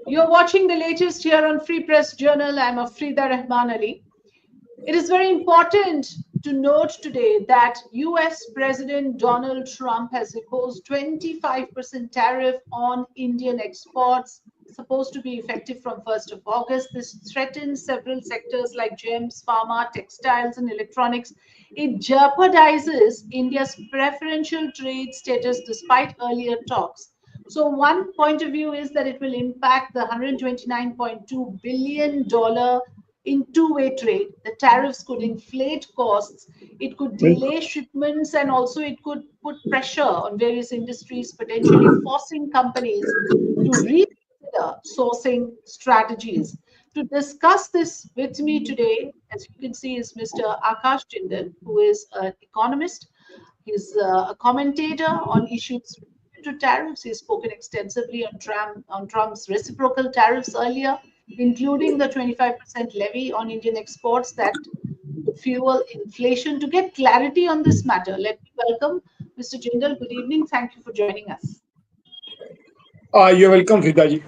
You're watching the latest here on Free Press Journal. I'm Afrida Rahman Ali. It is very important to note today that US President Donald Trump has imposed 25% tariff on Indian exports, supposed to be effective from 1st of August. This threatens several sectors like gems, pharma, textiles, and electronics. It jeopardizes India's preferential trade status despite earlier talks. So one point of view is that it will impact the $129.2 billion in two-way trade. The tariffs could inflate costs, it could delay shipments, and also it could put pressure on various industries, potentially forcing companies to reconsider sourcing strategies. To discuss this with me today, as you can see, is Mr. Akash Jindal, who is an economist. He's a commentator on issues to tariffs. He's spoken extensively on Trump's reciprocal tariffs earlier, including the 25% levy on Indian exports that would fuel inflation. To get clarity on this matter, let me welcome Mr. Jindal. Good evening. Thank you for joining us. You're welcome, Fidaji.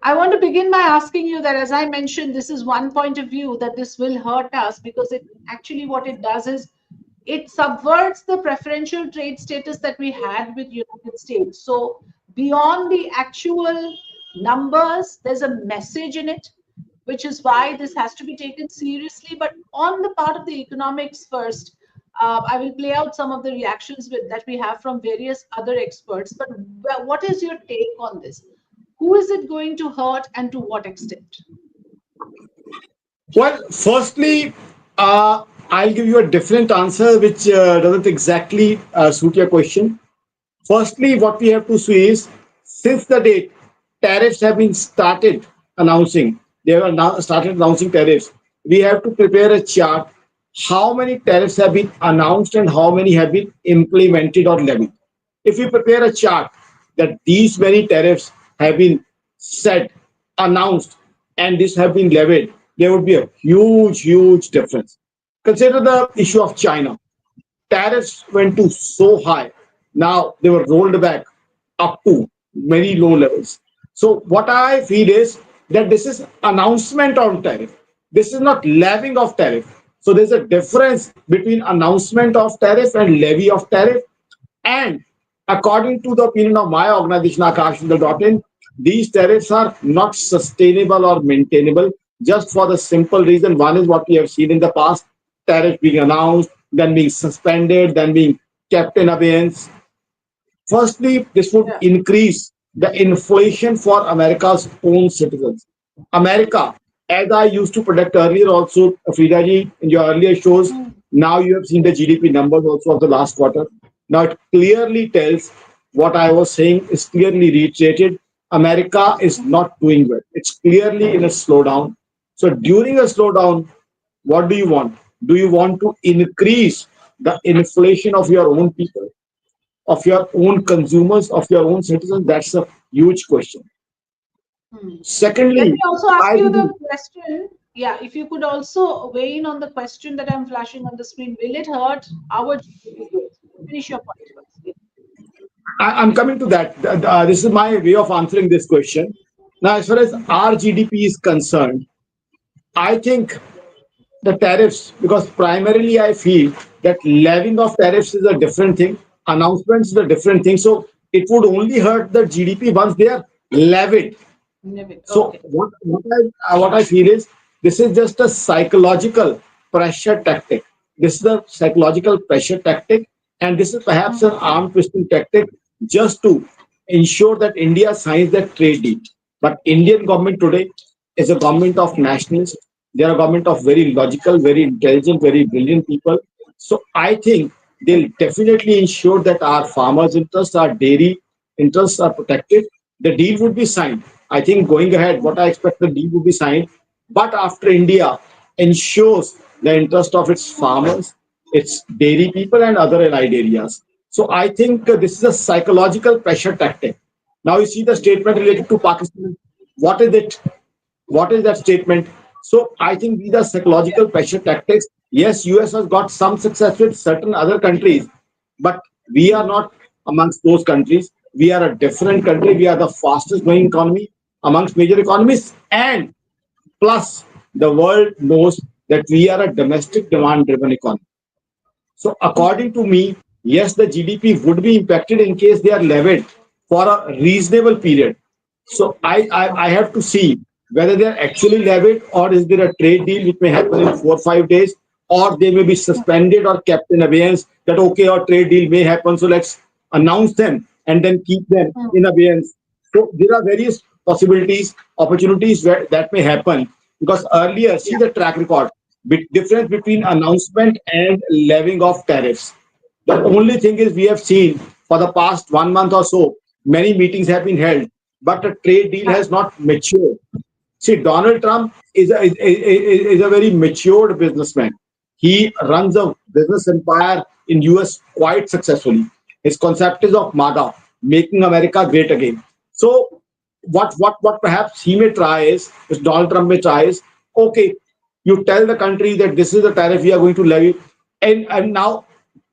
I want to begin by asking you that, as I mentioned, this is one point of view that this will hurt us because it actually what it does is it subverts the preferential trade status that we had with United States. So beyond the actual numbers, there's a message in it, which is why this has to be taken seriously. But on the part of the economics first, I will play out some of the reactions that we have from various other experts. But what is your take on this? Who is it going to hurt and to what extent? Well, firstly, I'll give you a different answer, which doesn't exactly suit your question. Firstly, what we have to see is since the date tariffs have been started announcing, they have now started announcing tariffs. We have to prepare a chart how many tariffs have been announced and how many have been implemented or levied. If we prepare a chart that these many tariffs have been set, announced, and this have been levied, there would be a huge difference. Consider the issue of China. Tariffs went to so high. Now they were rolled back up to very low levels. So what I feel is that this is announcement on tariff. This is not levying of tariff. So there's a difference between announcement of tariff and levy of tariff. And according to the opinion of my organization, AkashJindal.in, these tariffs are not sustainable or maintainable just for the simple reason. One is what we have seen in the past, tariff being announced, then being suspended, then being kept in abeyance. Firstly, this would increase the inflation for America's own citizens. America, as I used to predict earlier also, Fridaji, in your earlier shows, now you have seen the GDP numbers also of the last quarter. Now it clearly tells what I was saying is clearly reiterated. America is not doing well. It's clearly in a slowdown. So during a slowdown, what do you want? Do you want to increase the inflation of your own people, of your own consumers, of your own citizens? That's a huge question. Let me Secondly, also ask I you the believe, question. Yeah, if you could also weigh in on the question that I'm flashing on the screen. Will it hurt our GDP growth? Finish your point first. I'm coming to that. This is my way of answering this question. Now, as far as our GDP is concerned, I think the tariffs, because primarily I feel that levying of tariffs is a different thing, announcements is a different thing. So it would only hurt the GDP once they are levied. So Okay. what I feel is this is just a psychological pressure tactic. This is a psychological pressure tactic, and this is perhaps an arm twisting tactic just to ensure that India signs that trade deal. But Indian government today is a government of nationalists. They are a government of very logical, very intelligent, very brilliant people. So I think they'll definitely ensure that our farmers' interests, our dairy interests are protected. The deal would be signed. I think going ahead, what I expect the deal would be signed. But after India ensures the interest of its farmers, its dairy people, and other allied areas. So I think this is a psychological pressure tactic. Now you see the statement related to Pakistan. What is it? What is that statement? So I think these are psychological pressure tactics. Yes, US has got some success with certain other countries, but we are not amongst those countries. We are a different country. We are the fastest growing economy amongst major economies. And plus, the world knows that we are a domestic demand driven economy. So, according to me, yes, the GDP would be impacted in case they are levied for a reasonable period. So, I have to see whether they are actually levied, or is there a trade deal which may happen in 4 or 5 days, or they may be suspended or kept in abeyance that, okay, our trade deal may happen. So, let's announce them and then keep them in abeyance. So, there are various possibilities, opportunities where that may happen, because earlier, see the track record difference between announcement and levying of tariffs. The only thing is we have seen for the past 1 month or so, many meetings have been held, but the trade deal has not matured. See, Donald Trump is a very matured businessman. He runs a business empire in US quite successfully. His concept is of MAGA, making America great again. So what perhaps he may try is Donald Trump may try is, okay, you tell the country that this is the tariff we are going to levy, and now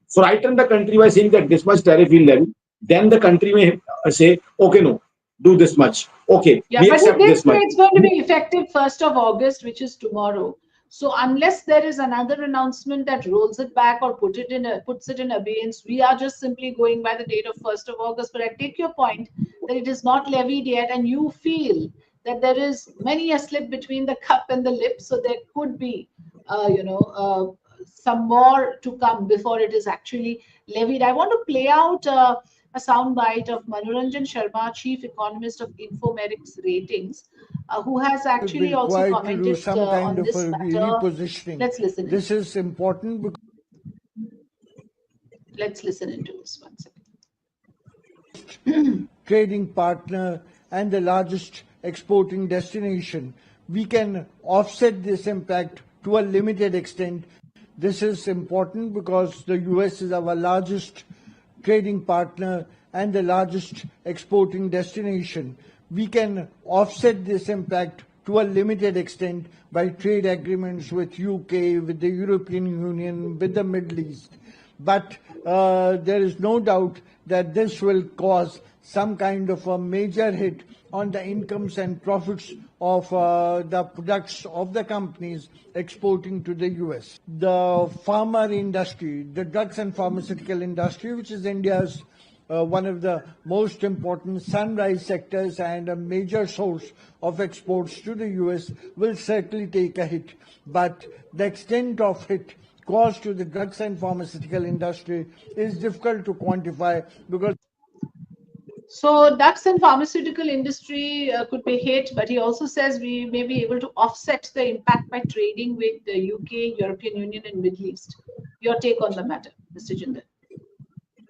frighten the country by saying that this much tariff we'll levy. Then the country may say, okay, no, do this much. Okay, Yeah, we but he accept did this say much. it's going to be effective 1st of August, which is tomorrow. So unless there is another announcement that rolls it back or puts it in abeyance, we are just simply going by the date of 1st of August. But I take your point that it is not levied yet, and you feel that there is many a slip between the cup and the lip. So there could be, some more to come before it is actually levied. I want to play out a sound bite of Manoranjan Sharma, chief economist of Infomerics Ratings, who has actually also Required to do commented some kind on of this a matter. repositioning. Let's listen This into it. is important because Let's listen into this one second. trading partner and the largest exporting destination, we can offset this impact to a limited extent. This is important because the US is our largest trading partner and the largest exporting destination. We can offset this impact to a limited extent by trade agreements with UK, with the European Union, with the Middle East. But there is no doubt that this will cause some kind of a major hit on the incomes and profits of the products of the companies exporting to the US. The pharma industry, the drugs and pharmaceutical industry, which is India's one of the most important sunrise sectors and a major source of exports to the US, will certainly take a hit. But the extent of hit caused to the drugs and pharmaceutical industry is difficult to quantify because So drugs and pharmaceutical industry could be hit, but he also says we may be able to offset the impact by trading with the UK, European Union, and Middle East. Your take on the matter, Mr. Jindal?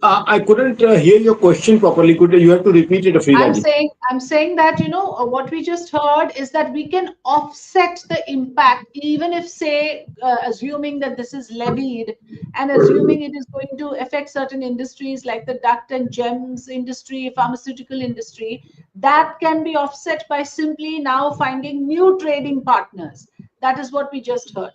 I couldn't hear your question properly. Could you have to repeat it, Afrida ji? I'm saying that what we just heard is that we can offset the impact, even if, say, assuming that this is levied and assuming it is going to affect certain industries like the duct and gems industry, pharmaceutical industry, that can be offset by simply now finding new trading partners. That is what we just heard.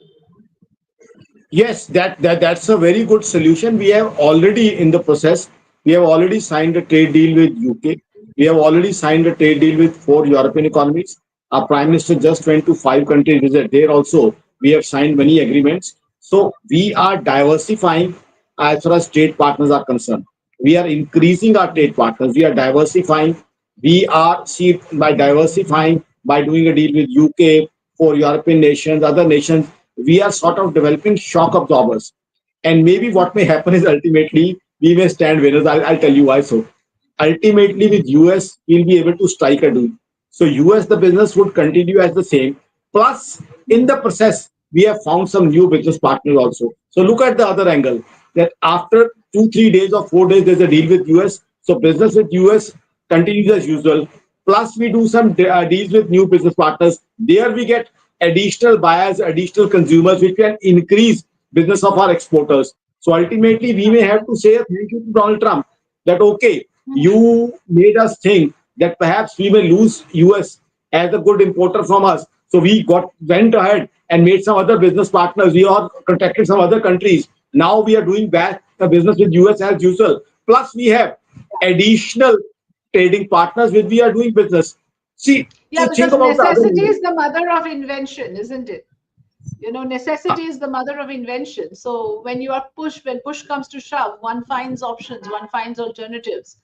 Yes, that's a very good solution. We have already in the process. We have already signed a trade deal with UK. We have already signed a trade deal with 4 European economies. Our Prime Minister just went to 5 countries visit. There also, we have signed many agreements. So we are diversifying as far as trade partners are concerned. We are increasing our trade partners. We are diversifying. We are see by diversifying by doing a deal with UK, 4 European nations, other nations. We are sort of developing shock absorbers. And maybe what may happen is ultimately we may stand winners. I'll tell you why so. Ultimately, with US, we'll be able to strike a deal. So US, the business would continue as the same. Plus, in the process, we have found some new business partners also. So look at the other angle that after 2, 3 days or 4 days, there's a deal with US. So business with US continues as usual. Plus, we do some deals with new business partners. There we get additional buyers, additional consumers, which can increase business of our exporters. So ultimately, we may have to say a thank you to Donald Trump that okay, you made us think that perhaps we may lose US as a good importer from us. So we went ahead and made some other business partners. We are contacted some other countries. Now we are doing back the business with US as usual. Plus we have additional trading partners with we are doing business. See, Yeah, think because about the other necessity leaders. is the mother of invention, isn't it? Necessity is the mother of invention. So when push comes to shove, one finds options, one finds alternatives.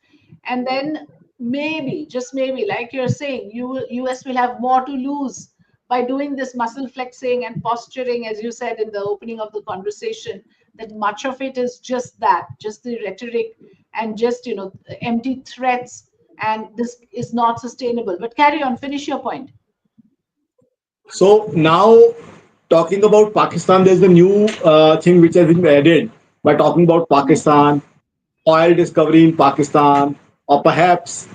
And then maybe, just maybe, like you're saying, US will have more to lose by doing this muscle flexing and posturing, as you said in the opening of the conversation, that much of it is just that, just the rhetoric and just, empty threats. And this is not sustainable. But carry on, finish your point. So now, talking about Pakistan, there's a new thing which has been added by talking about Pakistan, oil discovery in Pakistan, or perhaps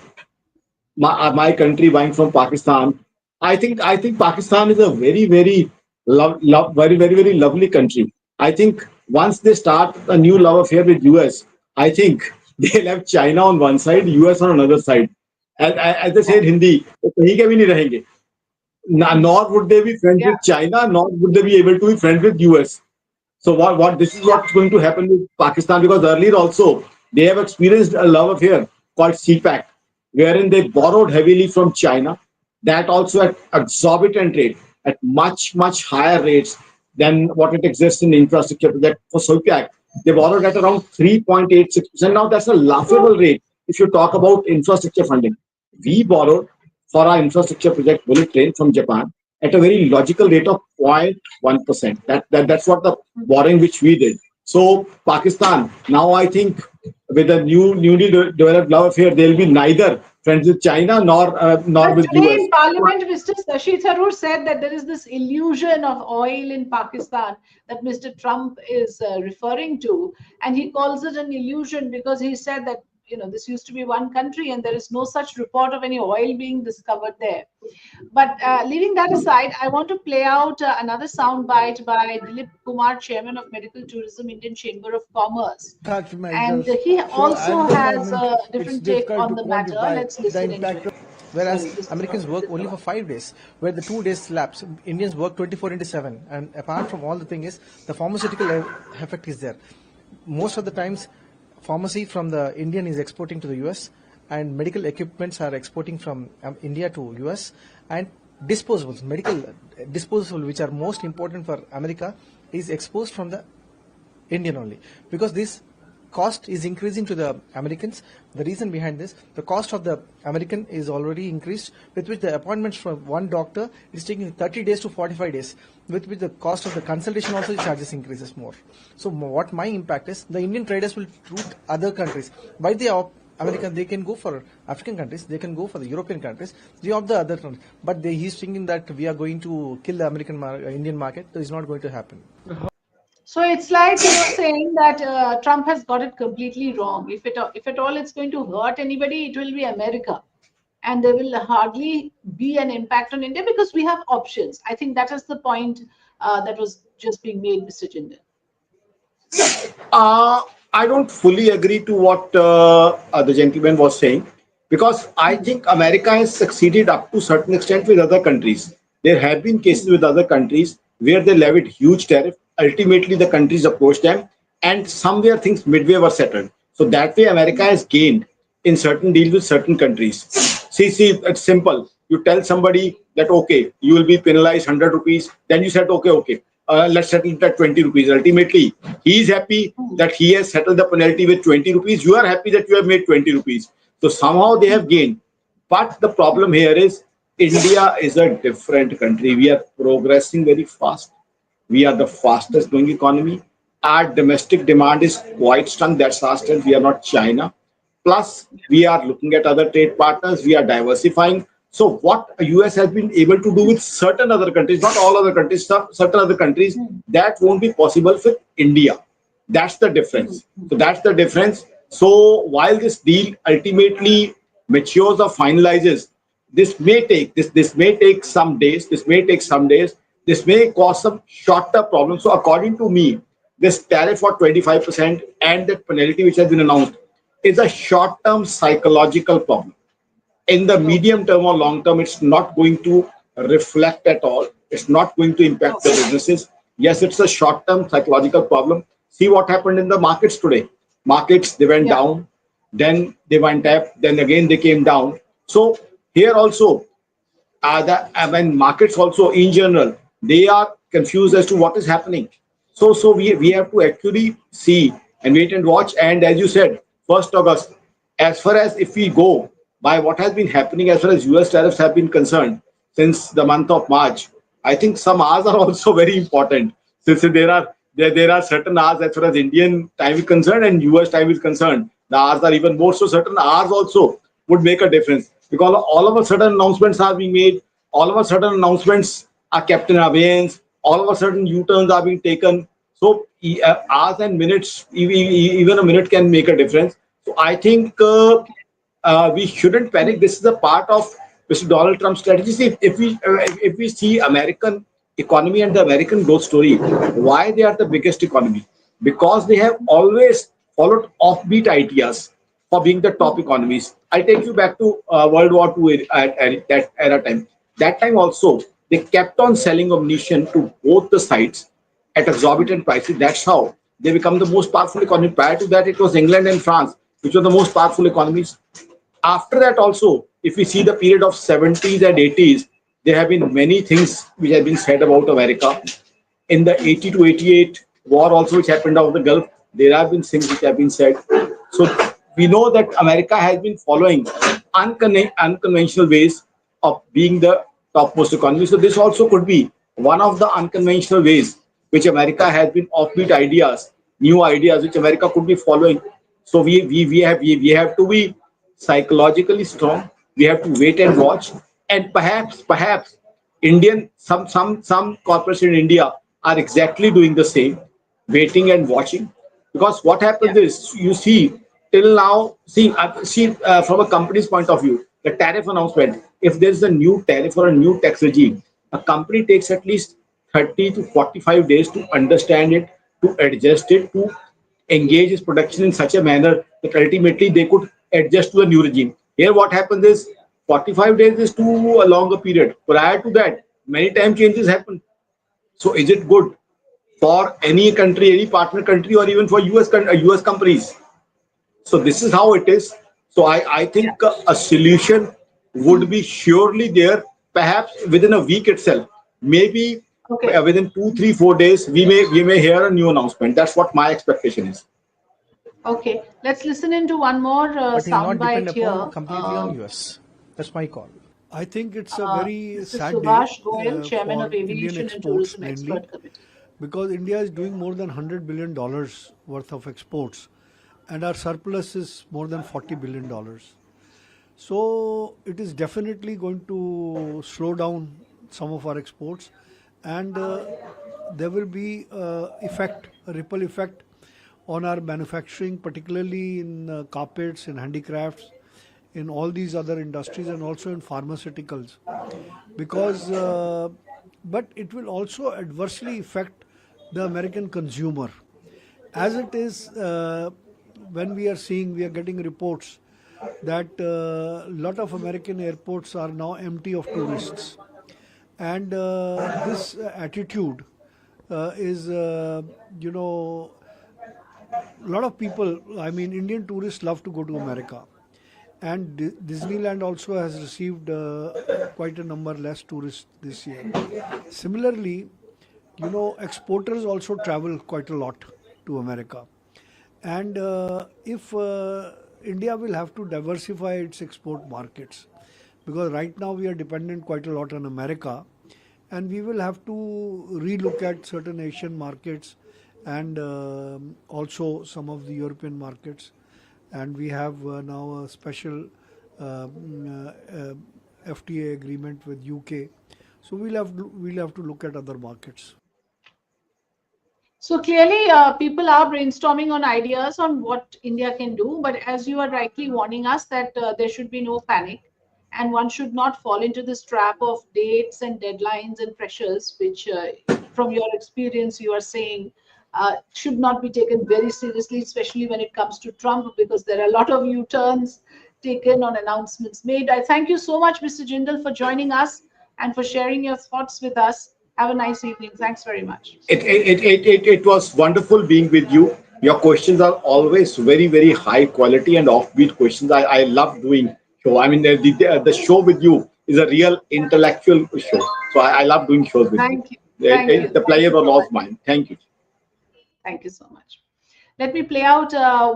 my country buying from Pakistan. I think Pakistan is a very lovely country. I think once they start a new love affair with US, I think they'll have China on one side, US on another side. As they say in Hindi, वो कहीं के भी नहीं रहेंगे. Nor would they be friends Yeah. with China, nor would they be able to be friends with US. So what this is Yeah. what's going to happen with Pakistan, because earlier also they have experienced a love affair called CPAC, wherein they borrowed heavily from China. That also at exorbitant rate, at much higher rates than what it exists in infrastructure project for CPAC. They borrowed at around 3.86%. Now that's a laughable rate if you talk about infrastructure funding. We borrowed for our infrastructure project bullet train from Japan at a very logical rate of 0.1%. That's what the borrowing which we did. So Pakistan now, I think, with the newly developed love affair, they'll be neither friends with China nor But with today US. in Parliament, Mr. Shashi Tharoor said that there is this illusion of oil in Pakistan that Mr. Trump is referring to, and he calls it an illusion because he said that this used to be one country and there is no such report of any oil being discovered there. But leaving that aside, I want to play out another sound bite by Dilip Kumar, Chairman of Medical Tourism, Indian Chamber of Commerce. Such And measures. he So also at the has moment, a it's different take difficult to on the matter. quantify Let's the listen into impact it. of. Whereas Sorry, just Americans work only for 5 days, where the 2 days lapse. Indians work 24 into 7. And apart from all the thing is, the pharmaceutical effect is there. Most of the times, pharmacy from the Indian is exporting to the US, and medical equipments are exporting from India to US, and disposables, medical disposable, which are most important for America, is exposed from the Indian only, because this cost is increasing to the Americans. The reason behind this, the cost of the American is already increased, with which the appointments from one doctor is taking 30 days to 45 days, with which the cost of the consultation also charges increases more. So what my impact is, the Indian traders will route other countries. By the American, they can go for African countries, they can go for the European countries, they opt the other countries. But he's thinking that we are going to kill the Indian market. That is not going to happen. So it's like saying that Trump has got it completely wrong. If at all it's going to hurt anybody, it will be America, and there will hardly be an impact on India because we have options. I think that is the point that was just being made, Mr. Jindal. Uh, I don't fully agree to what the gentleman was saying, because I think America has succeeded up to certain extent with other countries. There have been cases with other countries where they levied huge tariff. Ultimately, the countries approached them, and somewhere things midway were settled. So that way, America has gained in certain deals with certain countries. See, it's simple. You tell somebody that okay, you will be penalized 100 rupees. Then you said okay, let's settle it at 20 rupees. Ultimately, he is happy that he has settled the penalty with 20 rupees. You are happy that you have made 20 rupees. So somehow they have gained. But the problem here is India is a different country. We are progressing very fast. We are the fastest growing economy. Our domestic demand is quite strong. That's our strength. We are not China. Plus, we are looking at other trade partners. We are diversifying. So, what US has been able to do with certain other countries, not all other countries, certain other countries, that won't be possible with India. That's the difference. So that's the difference. So while this deal ultimately matures or finalizes, this may take some days. This may take some days. This may cause some short-term problems. So according to me, this tariff for 25% and the penalty which has been announced is a short-term psychological problem. In the medium term or long term, it's not going to reflect at all. It's not going to impact the businesses. Yes, it's a short term psychological problem. See what happened in the markets today. Markets, they went Yeah. down. then they went up, then again they came down. So here also, when markets also in general, they are confused as to what is happening. So we have to actually see and wait and watch. And as you said, 1st August, as far as if we go by what has been happening as far as US tariffs have been concerned since the month of March, I think some hours are also very important. Since there are certain hours as far as Indian time is concerned and US time is concerned, the hours are even more. So certain hours also would make a difference because all of a sudden announcements are being made, all of a sudden announcements are kept in abeyance, all of a sudden U-turns are being taken. So hours and minutes, even a minute can make a difference. So I think we shouldn't panic. This is a part of Mr. Donald Trump's strategy. See, if we see American economy and the American growth story, why they are the biggest economy? Because they have always followed offbeat ideas for being the top economies. I take you back to World War II at that era time. That time also they kept on selling ammunition to both the sides at exorbitant prices. That's how they become the most powerful economy. Prior to that, it was England and France, which were the most powerful economies. After that also, if we see the period of 70s and 80s, there have been many things which have been said about America. In the 80 to 88 war also which happened out of the Gulf, there have been things which have been said. So we know that America has been following unconventional ways of being the topmost economy. So this also could be one of the unconventional ways which America has been offbeat ideas, new ideas which America could be following. So we have to be psychologically strong. We have to wait and watch, and perhaps some corporations in India are exactly doing the same, waiting and watching. Because what happens is, you see, till now, from a company's point of view, the tariff announcement. If there is a new tariff or a new tax regime, a company takes at least 30 to 45 days to understand it, to adjust it, to engage its production in such a manner that ultimately they could adjust to a new regime. Here, what happens is 45 days is too a longer period. Prior to that, many time changes happen. So, is it good for any country, any partner country, or even for US companies? So, this is how it is. So, I Yeah. think a solution would be surely there, perhaps within a week itself. Maybe Okay. within 2, 3, 4 days, we may hear a new announcement. That's what my expectation is. Okay. Let's listen into one more But he'll not depend soundbite upon here. completely on US. That's my call. I think it's a very Mr. sad day Subhash Goyal, Chairman of for Indian Aviation and exports Tourism mainly Expert Committee. because India is doing more than $100 billion worth of exports and our surplus is more than $40 billion. So it is definitely going to slow down some of our exports, and there will be a ripple effect on our manufacturing, particularly in carpets, in handicrafts, in all these other industries, and also in pharmaceuticals. Because, but it will also adversely affect the American consumer. As it is, when we are getting reports that a lot of American airports are now empty of tourists, and this attitude is, a lot of people. I mean, Indian tourists love to go to America, and Disneyland also has received quite a number less tourists this year. Similarly, exporters also travel quite a lot to America. And if India will have to diversify its export markets, because right now we are dependent quite a lot on America, and we will have to relook at certain Asian markets and also some of the European markets. And we have now a special FTA agreement with UK. So we'll have to look at other markets. So clearly, people are brainstorming on ideas on what India can do. But as you are rightly warning us that there should be no panic, and one should not fall into this trap of dates and deadlines and pressures, which, from your experience, you are saying should not be taken very seriously, especially when it comes to Trump, because there are a lot of U-turns taken on announcements made. I thank you so much, Mr. Jindal, for joining us and for sharing your thoughts with us. Have a nice evening. Thanks very much. It was wonderful being with you. Your questions are always very, very high quality and offbeat questions. I love doing show. I mean, the show with you is a real intellectual show. So I love doing shows with you. Thank you. Thank you. The Thank pleasure you was so all much. mine. Thank you. Thank you so much. Let me play out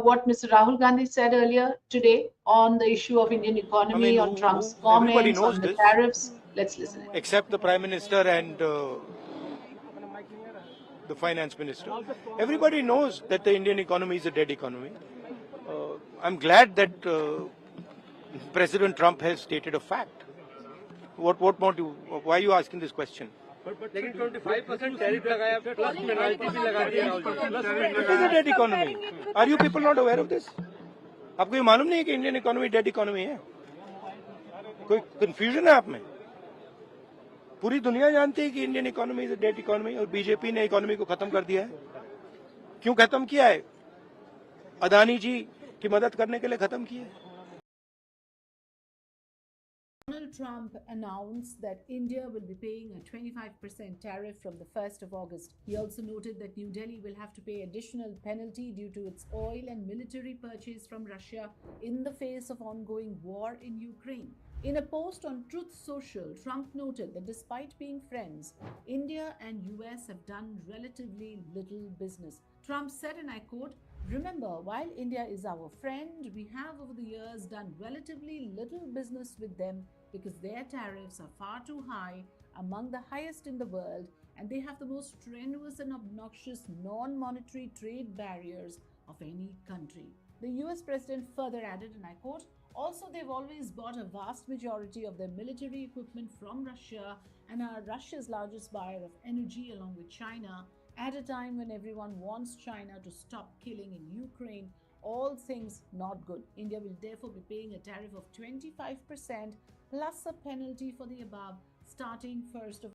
what Mr. Rahul Gandhi said earlier today on the issue of Indian I economy, mean, on Trump's everybody comments, knows on the this, tariffs. Let's listen in. except the Prime Minister and the Finance Minister. Everybody knows that the Indian economy is a dead economy. I'm glad that President Trump has stated a fact. What more do? Why are you asking this question? लेकिन 25% tariff लगाया plus penalty भी लगा दिया Rahul ji plus It is a dead economy. Are you people not aware of this? आपको ये मालूम नहीं है कि इंडियन इकोनॉमी डेड इकोनॉमी है? कोई कंफ्यूजन है आप में? पूरी दुनिया जानती है कि Indian economy is dead economy और बीजेपी ने इकोनॉमी को खत्म कर दिया है. क्यों खत्म किया है? अदानी जी की मदद करने के लिए खत्म किया है. Donald Trump announced that India will be paying a 25% tariff from the 1st of August. He also noted that New Delhi will have to pay additional penalty due to its oil and military purchase from Russia in the face of ongoing war in Ukraine. In a post on Truth Social, Trump noted that despite being friends, India and US have done relatively little business. Trump said, and I quote, "Remember, while India is our friend, we have over the years done relatively little business with them because their tariffs are far too high, among the highest in the world, and they have the most strenuous and obnoxious non-monetary trade barriers of any country." The US president further added, and I quote, "Also, they've always bought a vast majority of their military equipment from Russia and are Russia's largest buyer of energy along with China at a time when everyone wants China to stop killing in Ukraine. All things not good. India will therefore be paying a tariff of 25% plus a penalty for the above starting 1st of